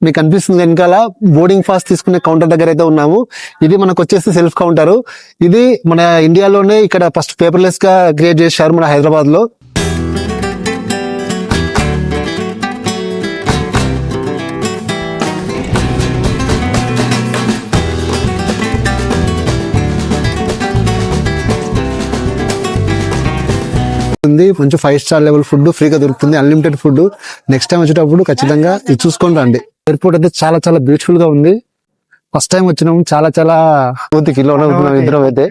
మీకు కనిపిస్తుంది వెనకాల బోర్డింగ్ పాస్ తీసుకునే కౌంటర్ దగ్గర అయితే ఉన్నాము. ఇది మనకు వచ్చేసి సెల్ఫ్ కౌంటర్. ఇది మన ఇండియాలోనే ఇక్కడ ఫస్ట్ పేపర్లెస్ గా క్రియేట్ చేశారు మన హైదరాబాద్ లో. మంచి 5 స్టార్ లెవెల్ ఫుడ్ ఫ్రీగా దొరుకుతుంది, అన్లిమిటెడ్ ఫుడ్. నెక్స్ట్ టైం వచ్చేటప్పుడు ఖచ్చితంగా ఇది చూసుకొని రండి. ఎయిర్పోర్ట్ అయితే చాలా చాలా బ్యూటిఫుల్ గా ఉంది. ఫస్ట్ టైం వచ్చినాము, చాలా చాలా కిలో అవుతున్నాం ఇద్దరం అయితే.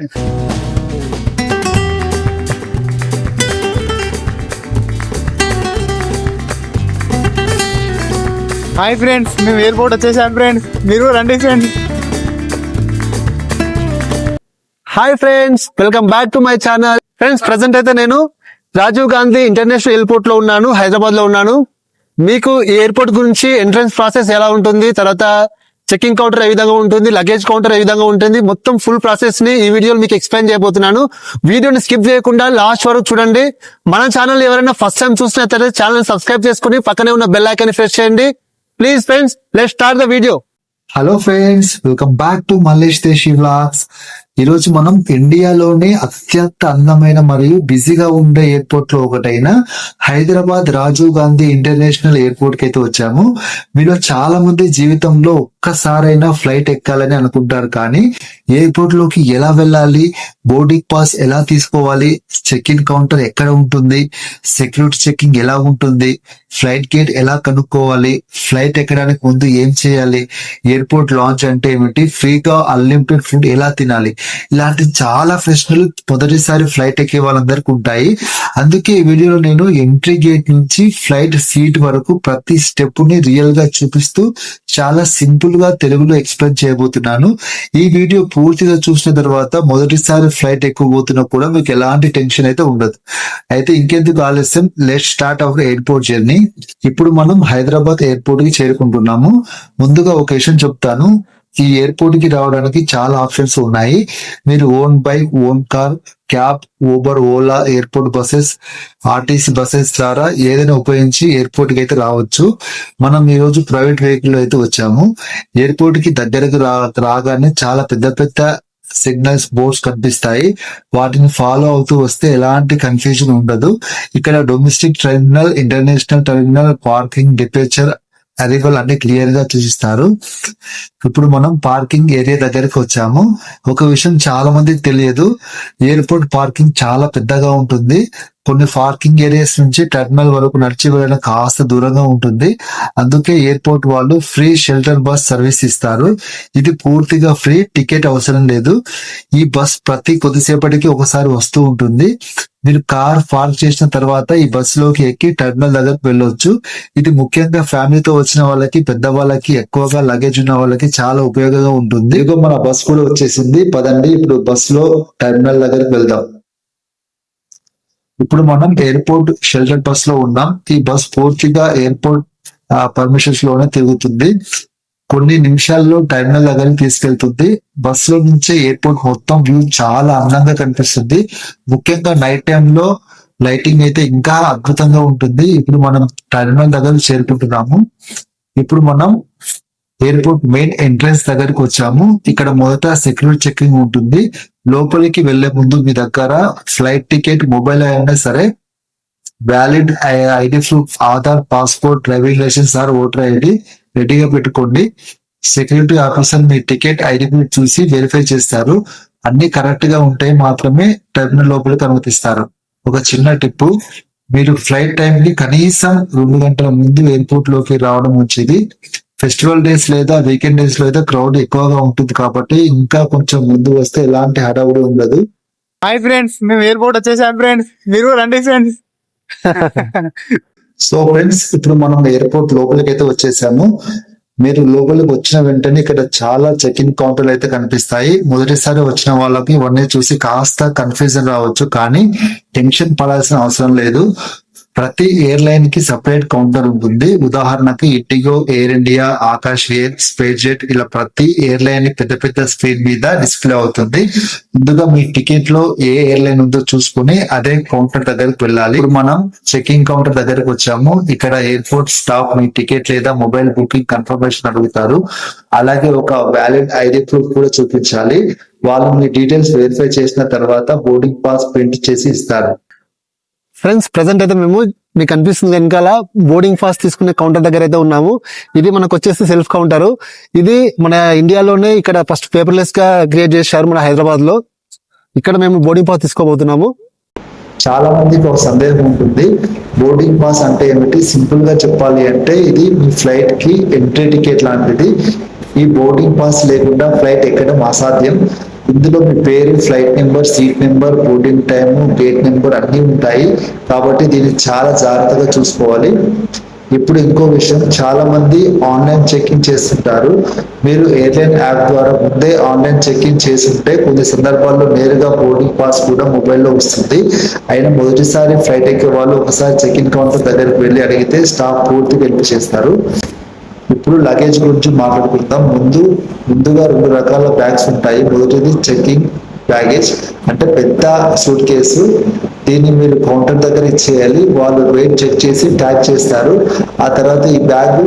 హాయ్ ఫ్రెండ్స్, మేము ఎయిర్పోర్ట్ వచ్చేసాం ఫ్రెండ్స్, మీరు రండి friends. Hi friends, welcome back to my channel. Friends, present అయితే నేను రాజీవ్ గాంధీ ఇంటర్నేషనల్ ఎయిర్పోర్ట్ లో ఉన్నాను, హైదరాబాద్ లో ఉన్నాను. మీకు ఈ ఎయిర్పోర్ట్ గురించి ఎంట్రన్స్ ప్రాసెస్ ఎలా ఉంటుంది, తర్వాత చెకింగ్ కౌంటర్ ఏ విధంగా ఉంటుంది, లగేజ్ కౌంటర్ ఏ విధంగా ఉంటుంది, మొత్తం ఫుల్ ప్రాసెస్ ని ఈ వీడియోలో మీకు ఎక్స్ప్లెయిన్ చేయబోతున్నాను. వీడియోని స్కిప్ చేయకుండా లాస్ట్ వరకు చూడండి. మన ఛానల్ ఎవరైనా ఫస్ట్ టైం చూసినట్లయితే ఛానల్ సబ్స్క్రైబ్ చేసుకుని పక్కనే ఉన్న బెల్ ఐకాన్ ప్రెస్ చేయండి. Please friends, let's start the video. Hello friends, welcome back to Mallesh desi vlogs. ఈ రోజు మనం ఇండియాలోనే అత్యంత అందమైన మరియు బిజీగా ఉండే ఎయిర్పోర్ట్ లో ఒకటైన హైదరాబాద్ రాజీవ్ గాంధీ ఇంటర్నేషనల్ ఎయిర్పోర్ట్ కి అయితే వచ్చాము. మీలో చాలా మంది జీవితంలో ఒక్కసారైనా ఫ్లైట్ ఎక్కాలని అనుకుంటారు, కానీ ఎయిర్పోర్ట్ లోకి ఎలా వెళ్ళాలి, బోర్డింగ్ పాస్ ఎలా తీసుకోవాలి, చెక్ ఇన్ కౌంటర్ ఎక్కడ ఉంటుంది, సెక్యూరిటీ చెకింగ్ ఎలా ఉంటుంది, ఫ్లైట్ గేట్ ఎలా కనుక్కోవాలి, ఫ్లైట్ ఎక్కడానికి ముందు ఏం చేయాలి, ఎయిర్పోర్ట్ లాంచ్ అంటే ఏమిటి, ఫ్రీగా అన్లిమిటెడ్ ఫుడ్ ఎలా తినాలి, ఇలాంటి చాలా ప్రశ్నలు మొదటిసారి ఫ్లైట్ ఎక్కే వాళ్ళందరికీ ఉంటాయి. అందుకే ఈ వీడియోలో నేను ఎంట్రీ గేట్ నుంచి ఫ్లైట్ సీట్ వరకు ప్రతి స్టెప్ ని రియల్ గా చూపిస్తూ చాలా సింపుల్ గా తెలుగులో ఎక్స్ప్లెయిన్ చేయబోతున్నాను. ఈ వీడియో పూర్తిగా చూసిన తర్వాత మొదటిసారి ఫ్లైట్ ఎక్కబోతున్నా కూడా మీకు ఎలాంటి టెన్షన్ అయితే ఉండదు. అయితే ఇంకెందుకు ఆలస్యం, let's start our airport journey. ఇప్పుడు మనం హైదరాబాద్ ఎయిర్పోర్ట్ కి చేరుకుంటున్నాము. ముందుగా ఒక విషయం చెప్తాను, ఈ ఎయిర్పోర్ట్ కి రావడానికి చాలా ఆప్షన్స్ ఉన్నాయి. మీరు own bike, own car, cab, Uber, Ola, airport buses, RTC buses ద్వారా ఏదైనా ఉపయోగించి ఎయిర్పోర్ట్ కి అయితే రావచ్చు. మనం ఈ రోజు ప్రైవేట్ వెహికల్ అయితే వచ్చాము. ఎయిర్పోర్ట్ కి దగ్గరకు రాగానే చాలా పెద్ద పెద్ద సిగ్నల్స్ బోర్డ్స్ కనిపిస్తాయి. వాటిని ఫాలో అవుతూ వస్తే ఎలాంటి కన్ఫ్యూజన్ ఉండదు. ఇక్కడ domestic terminal, international terminal, parking, departure, arrival అన్ని క్లియర్ గా చూపిస్తారు. ఇప్పుడు మనం పార్కింగ్ ఏరియా దగ్గరికి వచ్చాము. ఒక విషయం చాలా మందికి తెలియదు, ఎయిర్పోర్ట్ పార్కింగ్ చాలా పెద్దగా ఉంటుంది. కొన్ని పార్కింగ్ ఏరియాస్ నుంచి టెర్మినల్ వరకు నడిచి వెళ్ళడం కాస్త దూరంగా ఉంటుంది. అందుకే ఎయిర్పోర్ట్ వాళ్ళు ఫ్రీ షెల్టర్ బస్ సర్వీస్ ఇస్తారు. ఇది పూర్తిగా ఫ్రీ, టికెట్ అవసరం లేదు. ఈ బస్ ప్రతి కొద్దిసేపటికి ఒకసారి వస్తూ ఉంటుంది. మీరు కార్ పార్క్ చేసిన తర్వాత ఈ బస్ లోకి ఎక్కి టెర్మినల్ దగ్గరకు వెళ్ళొచ్చు. ఇది ముఖ్యంగా ఫ్యామిలీతో వచ్చిన వాళ్ళకి, పెద్దవాళ్ళకి, ఎక్కువగా లగేజ్ ఉన్న వాళ్ళకి చాలా ఉపయోగంగా ఉంటుంది. ఇదిగో మన బస్ కూడా వచ్చేసింది. పదండి ఇప్పుడు బస్ లో టెర్మినల్ దగ్గరకు వెళ్దాం. ఇప్పుడు మనం ఎయిర్పోర్ట్ షెల్టర్ బస్ లో ఉన్నాం. ఈ బస్ పూర్తిగా ఎయిర్పోర్ట్ పర్మిషన్స్ లోనే తిరుగుతుంది. కొన్ని నిమిషాల్లో టెర్మినల్ దగ్గరికి తీసుకెళ్తుంది. బస్ లో నుంచి ఎయిర్పోర్ట్ మొత్తం వ్యూ చాలా అందంగా కనిపిస్తుంది. ముఖ్యంగా నైట్ టైంలో లైటింగ్ అయితే ఇంకా అద్భుతంగా ఉంటుంది. ఇప్పుడు మనం టెర్మినల్ దగ్గర చేరుకుంటున్నాము. ఇప్పుడు మనం ఎయిర్పోర్ట్ మెయిన్ ఎంట్రన్స్ దగ్గరికి వచ్చాము. ఇక్కడ మొదట సెక్యూరిటీ చెకింగ్ ఉంటుంది. లోపలికి వెళ్లే ముందు మీ దగ్గర ఫ్లైట్ టికెట్, మొబైల్ అయినా సరే, valid ID proof, Aadhaar, passport, driving licence or voter ID రెడీగా పెట్టుకోండి. సెక్యూరిటీ ఆఫీసర్ మీ టికెట్, ఐడి ప్రూఫ్ చూసి వెరిఫై చేస్తారు. అన్ని కరెక్ట్ గా ఉంటే మాత్రమే టెర్మినల్ లోపలికి అనుమతిస్తారు. ఒక చిన్న టిప్పు, మీరు ఫ్లైట్ టైం కి కనీసం 2 గంటల ముందు ఎయిర్పోర్ట్ లోకి రావడం మంచిది. ఫెస్టివల్ డేస్ లేదా వీకెండ్ డేస్ లో అయితే క్రౌడ్ ఎక్కువగా ఉంటుంది, కాబట్టి ఇంకా కొంచెం ముందు వస్తే ఎలాంటి హడావుడి ఉండదు. హాయ్ ఫ్రెండ్స్, మేము ఎయిర్పోర్ట్ వచ్చేసాం ఫ్రెండ్స్, మీరు రండి ఫ్రెండ్స్. సో ఫ్రెండ్స్, ఇప్పుడు మనం ఎయిర్పోర్ట్ లోపలికి అయితే వచ్చేసాము. మీరు లోపలికి వచ్చిన వెంటనే ఇక్కడ చాలా చెక్ ఇన్ కౌంటర్లు అయితే కనిపిస్తాయి. మొదటిసారి వచ్చిన వాళ్ళకి ఇవన్నీ చూసి కాస్త కన్ఫ్యూజన్ రావచ్చు, కానీ టెన్షన్ పడాల్సిన అవసరం లేదు. ప్రతి ఎయిర్లైన్ కి సపరేట్ కౌంటర్ ఉంటుంది. ఉదాహరణకి IndiGo, air India, Akash air, space jet ఇలా ప్రతి ఎయిర్లైన్ పెద్ద పెద్ద స్క్రీన్ మీద డిస్ప్లే అవుతుంది. ముందుగా మీ టికెట్ లో ఏ ఎయిర్లైన్ ఉందో చూసుకుని అదే కౌంటర్ దగ్గరకు వెళ్ళాలి. ఇప్పుడు మనం చెకింగ్ కౌంటర్ దగ్గరకు వచ్చాము. ఇక్కడ ఎయిర్పోర్ట్ స్టాఫ్ మీ టికెట్ లేదా మొబైల్ బుకింగ్ కన్ఫర్మేషన్ అడుగుతారు. అలాగే ఒక వ్యాలిడ్ ఐడి ప్రూఫ్ కూడా చూపించాలి. వాళ్ళు మీ డీటెయిల్స్ వెరిఫై చేసిన తర్వాత బోర్డింగ్ పాస్ ప్రింట్ చేసి ఇస్తారు. ఫ్రెండ్స్ ప్రెసెంట్ అయితే మేము మీకు కనిపిస్తుంది వెనకాల బోర్డింగ్ పాస్ తీసుకునే కౌంటర్ దగ్గర అయితే ఉన్నాము. ఇది మనకు వచ్చేసి సెల్ఫ్ కౌంటర్. ఇది మన ఇండియాలోనే ఇక్కడ ఫస్ట్ పేపర్లెస్ గా క్రియేట్ చేశారు మన హైదరాబాద్ లో. ఇక్కడ మేము బోర్డింగ్ పాస్ తీసుకోబోతున్నాము. చాలా మందికి ఒక సందేహం ఉంటుంది, బోర్డింగ్ పాస్ అంటే ఏమిటి? సింపుల్ గా చెప్పాలి అంటే ఇది మీ ఫ్లైట్ కి ఎంట్రీ టికెట్ లాంటిది. ఈ బోర్డింగ్ పాస్ లేకుండా ఫ్లైట్ ఎక్కడం అసాధ్యం. ఇందులో మీ పేరు, flight number, seat number, boarding time, gate number అన్ని ఉంటాయి. కాబట్టి దీన్ని చాలా జాగ్రత్తగా చూసుకోవాలి. ఇప్పుడు ఇంకో విషయం, చాలా మంది ఆన్లైన్ చెక్ఇన్ చేస్తుంటారు. మీరు ఎయిర్లైన్ యాప్ ద్వారా ముందే ఆన్లైన్ చెక్ఇన్ చేస్తుంటే కొన్ని సందర్భాల్లో నేరుగా బోర్డింగ్ పాస్ కూడా మొబైల్లో వస్తుంది. అయినా మొదటిసారి ఫ్లైట్ ఎక్కే వాళ్ళు ఒకసారి చెక్ఇన్ కౌంటర్ దగ్గరికి వెళ్ళి అడిగితే స్టాఫ్ పూర్తిగా హెల్ప్ చేస్తారు. ఇప్పుడు లగేజ్ గురించి మాట్లాడుకుందాం. ముందుగా 2 రకాల బ్యాగ్స్ ఉంటాయి. మొదటిది చెకింగ్ బ్యాగేజ్, అంటే పెద్ద సూట్ కేసు. దీన్ని మీరు కౌంటర్ దగ్గర ఇచ్చేయాలి. వాళ్ళు వెయిట్ చెక్ చేసి ట్యాగ్ చేస్తారు. ఆ తర్వాత ఈ బ్యాగ్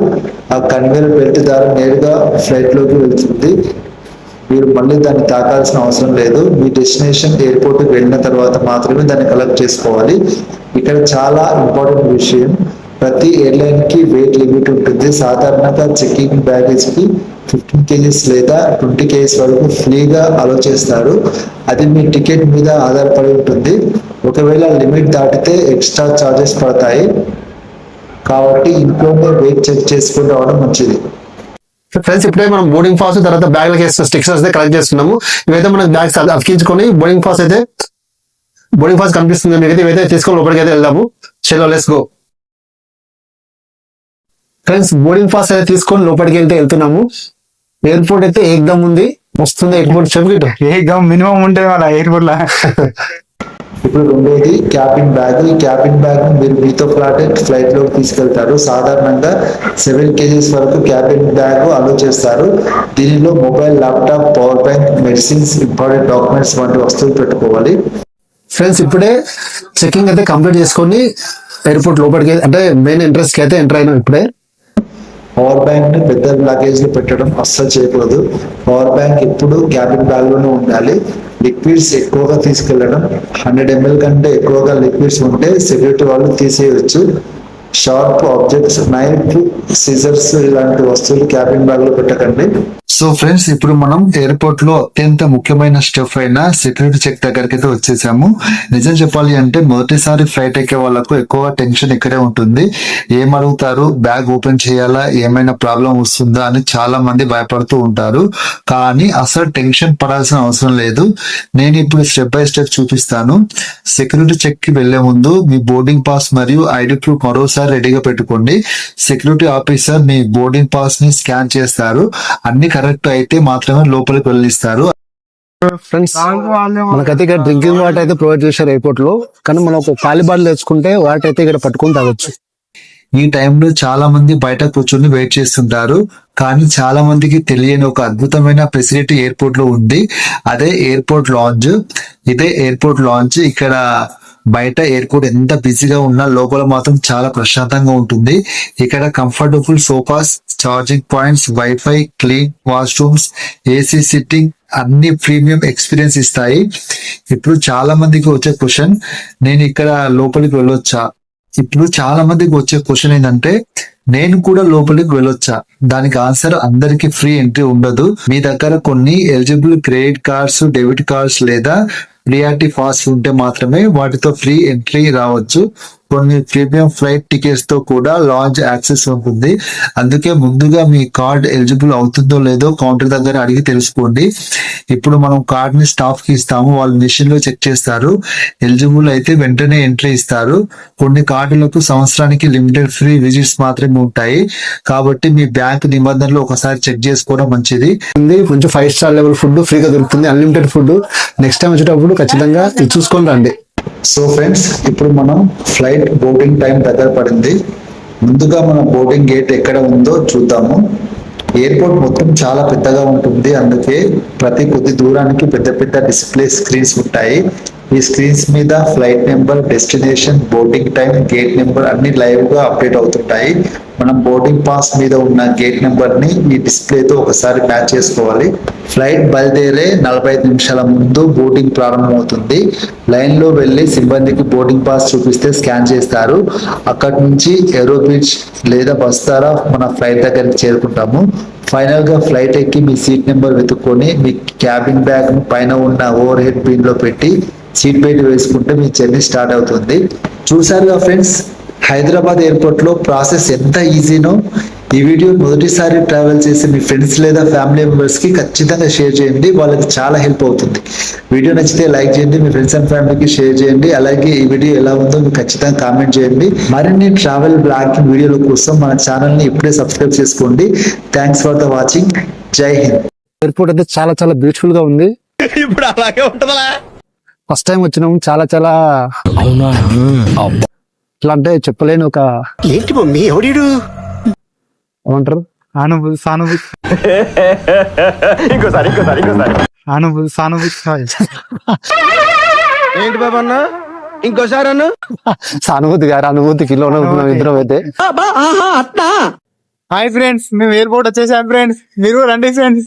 ఆ కన్వేయర్ బెల్ట్ ద్వారా నేరుగా ఫ్లైట్ లోకి వెళ్తుంది. మీరు మళ్ళీ దాన్ని తాకాల్సిన అవసరం లేదు. మీ డెస్టినేషన్ ఎయిర్పోర్ట్ కి వెళ్ళిన తర్వాత మాత్రమే దాన్ని కలెక్ట్ చేసుకోవాలి. ఇక్కడ చాలా ఇంపార్టెంట్ విషయం, ప్రతి ఎయిర్లైన్ కి వెయిట్ లిమిట్ ఉంటుంది. సాధారణంగా చెకింగ్ బ్యాగేజ్ కి 15 kgs లేదా 20 kgs వరకు ఫ్రీగా అలో చేస్తారు. అది మీ టికెట్ మీద ఆధారపడి ఉంటుంది. ఒకవేళ లిమిట్ దాటితే ఎక్స్ట్రా చార్జెస్ పడతాయి. కాబట్టి ఇంట్లోనే వెయిట్ చెక్ చేసుకుని రావడం మంచిది. ఫ్రెండ్స్ ఇప్పుడే మనం బోర్డింగ్ పాస్ తర్వాత బ్యాగ్ లకి స్టిక్కర్స్ అయితే కలెక్ట్ చేస్తున్నాము. ఇవైతే మనం బ్యాగ్స్ అతికించుకొని బోర్డింగ్ పాస్ కనిపిస్తుంది మీకైతే ఇవైతే తీసుకొని లోపలికి అయితే వెళ్దాము. చలో let's go. Friends boarding pass అయితే తీసుకొని లోపలికి అయితే వెళ్తున్నాము. ఎయిర్పోర్ట్ అయితే ఏకదమ్ ఉంది, వస్తుంది ఎయిర్పోర్ట్ చెవికిట ఏకదమ్ మినిమం ఉంటే వాళ్ళ ఎయిర్పోర్ట్ లా. ఇప్పుడు రెండోది క్యాబిన్ బ్యాగ్. ఈ క్యాబిన్ బ్యాగ్ మీరు మీతో ఫ్లైట్ లోకి తీసుకెళ్తారు. సాధారణంగా 7 kgs వరకు క్యాబిన్ బ్యాగ్ అలో చేస్తారు. దీనిలో mobile, laptop, power bank, medicines, important documents వంటి వస్తువులు పెట్టుకోవాలి. ఫ్రెండ్స్ ఇప్పుడే చెకింగ్ అయితే కంప్లీట్ చేసుకొని ఎయిర్పోర్ట్ లోపలికి అంటే మెయిన్ ఎంట్రన్స్ కి అయితే ఎంటర్ అయినాం. ఇప్పుడే పవర్ బ్యాంక్ ని పెద్ద లగేజ్ లో పెట్టడం అస్సలు చేయకూడదు. పవర్ బ్యాంక్ ఎప్పుడు క్యాబిన్ బ్యాగ్ లోనే ఉండాలి. లిక్విడ్స్ ఎక్కువగా తీసుకెళ్లడం, 100 ml కంటే ఎక్కువగా లిక్విడ్స్ ఉంటే సెక్యూరిటీ వాళ్ళు తీసేయవచ్చు. షార్ప్ ఆబ్జెక్ట్స్, నైఫ్, సిజర్స్ ఇలాంటి వస్తువులు క్యాబిన్ బ్యాగ్ లో పెట్టకండి. సో ఫ్రెండ్స్ ఇప్పుడు మనం ఎయిర్పోర్ట్ లో అత్యంత ముఖ్యమైన స్టెప్ అయిన సెక్యూరిటీ చెక్ దగ్గరికి అయితే వచ్చేసాము. నిజం చెప్పాలి అంటే మొదటిసారి ఫ్లైట్ ఎక్కే వాళ్ళకు ఎక్కువ టెన్షన్ ఇక్కడే ఉంటుంది. ఏం అడుగుతారు, బ్యాగ్ ఓపెన్ చేయాలా, ఏమైనా ప్రాబ్లం వస్తుందా అని చాలా మంది భయపడుతూ ఉంటారు. కానీ అసలు టెన్షన్ పడాల్సిన అవసరం లేదు. నేను ఇప్పుడు స్టెప్ బై స్టెప్ చూపిస్తాను. సెక్యూరిటీ చెక్ కి వెళ్లే ముందు మీ బోర్డింగ్ పాస్ మరియు ఐడి ప్రూఫ్ మరోసారి రెడీగా పెట్టుకోండి. సెక్యూరిటీ ఆఫీసర్ మీ బోర్డింగ్ పాస్ ని స్కాన్ చేస్తారు. అన్ని కరెక్ట్ అయితే మాత్రమే లోపలికి వెళ్ళిస్తారు. ఫ్రెండ్స్ మనకైతే ఇక్కడ డ్రింకింగ్ వాటర్ అయితే ప్రొవైడ్ చేశారు ఎయిర్పోర్ట్ లో. కానీ మనం ఒక ఖాళీ బాటిల్ తెచ్చుకుంటే వాటర్ అయితే ఇక్కడ పట్టుకొని తాగొచ్చు. ఈ టైంలో చాలా మంది బయట కూర్చొని వెయిట్ చేస్తుంటారు. కానీ చాలా మందికి తెలియని ఒక అద్భుతమైన ఫెసిలిటీ ఎయిర్పోర్ట్ లో ఉంది. అదే ఎయిర్పోర్ట్ లాంజ్. ఇదే ఎయిర్పోర్ట్ లాంజ్. ఇక్కడ బయట ఎయిర్పోర్ట్ ఎంత బిజీగా ఉన్నా లోపల మాత్రం చాలా ప్రశాంతంగా ఉంటుంది. ఇక్కడ comfortable sofas, charging points, wifi, clean washrooms, AC sitting అన్ని ప్రీమియం ఎక్స్పీరియన్స్ ఇస్తాయి. ఇప్పుడు చాలా మందికి వచ్చే క్వశ్చన్, నేను ఇక్కడ లోపలికి వెళ్ళొచ్చా? ఇప్పుడు చాలా మందికి వచ్చే క్వశ్చన్ ఏంటంటే, నేను కూడా లోపలికి వెళ్ళొచ్చా? దానికి ఆన్సర్, అందరికి ఫ్రీ ఎంట్రీ ఉండదు. మీ దగ్గర కొన్ని eligible credit cards, debit cards లేదా ప్రియారిటీ పాస్ ఉంటే మాత్రమే వాటితో ఫ్రీ ఎంట్రీ రావచ్చు. కొన్ని ప్రీమియం ఫ్లైట్ టికెట్స్ తో కూడా లాంజ్ యాక్సెస్ ఉంటుంది. అందుకే ముందుగా మీ కార్డ్ ఎలిజిబుల్ అవుతుందో లేదో కౌంటర్ దగ్గర అడిగి తెలుసుకోండి. ఇప్పుడు మనం కార్డ్ ని స్టాఫ్ కి ఇస్తాము. వాళ్ళు మిషన్ లో చెక్ చేస్తారు. ఎలిజిబుల్ అయితే వెంటనే ఎంట్రీ ఇస్తారు. కొన్ని కార్డులకు సంవత్సరానికి లిమిటెడ్ ఫ్రీ విజిట్స్ మాత్రమే ఉంటాయి. కాబట్టి మీ బ్యాంక్ నిబంధనలు ఒకసారి చెక్ చేసుకోవడం మంచిది. కొంచెం 5 స్టార్ లెవెల్ ఫుడ్ ఫ్రీగా దొరుకుతుంది, అన్లిమిటెడ్ ఫుడ్. నెక్స్ట్ టైం వచ్చేటప్పుడు ఖచ్చితంగా ఇది చూసుకొని రండి. సో ఫ్రెండ్స్, ఇప్పుడు మనం ఫ్లైట్ బోర్డింగ్ టైం దగ్గర పడింది. ముందుగా మన బోర్డింగ్ గేట్ ఎక్కడ ఉందో చూద్దాము. ఎయిర్పోర్ట్ మొత్తం చాలా పెద్దగా ఉంటుంది, అందుకే ప్రతి కొద్ది దూరానికి పెద్ద పెద్ద డిస్ప్లే స్క్రీన్స్ ఉంటాయి. ఈ స్క్రీన్స్ మీద flight number, destination, boarding time, gate number అన్ని లైవ్ గా అప్డేట్ అవుతుంటాయి. మనం బోర్డింగ్ పాస్ మీద ఉన్న గేట్ నెంబర్ ని ఈ డిస్ప్లేతో ఒకసారి మ్యాచ్ చేసుకోవాలి. ఫ్లైట్ బయలుదేరే 45 నిమిషాల ముందు బోర్డింగ్ ప్రారంభమవుతుంది. లైన్ లో వెళ్లి సిబ్బందికి బోర్డింగ్ పాస్ చూపిస్తే స్కాన్ చేస్తారు. అక్కడి నుంచి ఏరో బ్రిడ్జ్ లేదా బస్ ద్వారా మన ఫ్లైట్ దగ్గరికి చేరుకుంటాము. ఫైనల్ గా ఫ్లైట్ ఎక్కి మీ సీట్ నెంబర్ వెతుక్కొని మీ క్యాబిన్ బ్యాగ్ ను పైన ఉన్న ఓవర్ హెడ్ పిన్ లో పెట్టి సీట్ బెల్ట్ వేసుకుంటే మీ జర్నీ స్టార్ట్ అవుతుంది. చూసారుగా ఫ్రెండ్స్, హైదరాబాద్ ఎయిర్పోర్ట్ లో ప్రాసెస్ ఎంత ఈజీనో. ఈ వీడియో మొదటిసారి ట్రావెల్ చేసి మీ ఫ్రెండ్స్ లేదా ఫ్యామిలీ మెంబర్స్ కి ఖచ్చితంగా షేర్ చేయండి, వాళ్ళకి చాలా హెల్ప్ అవుతుంది. వీడియో నచ్చితే లైక్ చేయండి, మీ ఫ్రెండ్స్ అండ్ ఫ్యామిలీకి షేర్ చేయండి. అలాగే ఈ వీడియో ఎలా ఉందో మీకు ఖచ్చితంగా కామెంట్ చేయండి. మరిన్ని ట్రావెల్ బ్లాగింగ్ వీడియోల కోసం మన ఛానల్ ని ఇప్పుడే సబ్స్క్రైబ్ చేసుకోండి. Thanks for the watching. జై హింద్. ఎయిర్పోర్ట్ అయితే చాలా చాలా బ్యూటిఫుల్ గా ఉంది. ఇప్పుడు అలాగే ఉంటదా? ఫస్ట్ టైం వచ్చినాము, చాలా చాలా ఎట్లా అంటే చెప్పలేని ఒక ఏంటి మమ్మీ ఎవడీడు ఏమంటారు సానుభూతి సానుభూతి ఇంకోసారి సానుభూతి ఏంటి బాబా అన్న ఇంకోసారి అన్న సానుభూతి గారు అనుభూతి కిలో ఇద్దరం అయితే హాయ్ ఫ్రెండ్స్, మేము ఎయిర్పోర్ట్ వచ్చేసాం ఫ్రెండ్స్, మీరు రండి ఫ్రెండ్స్.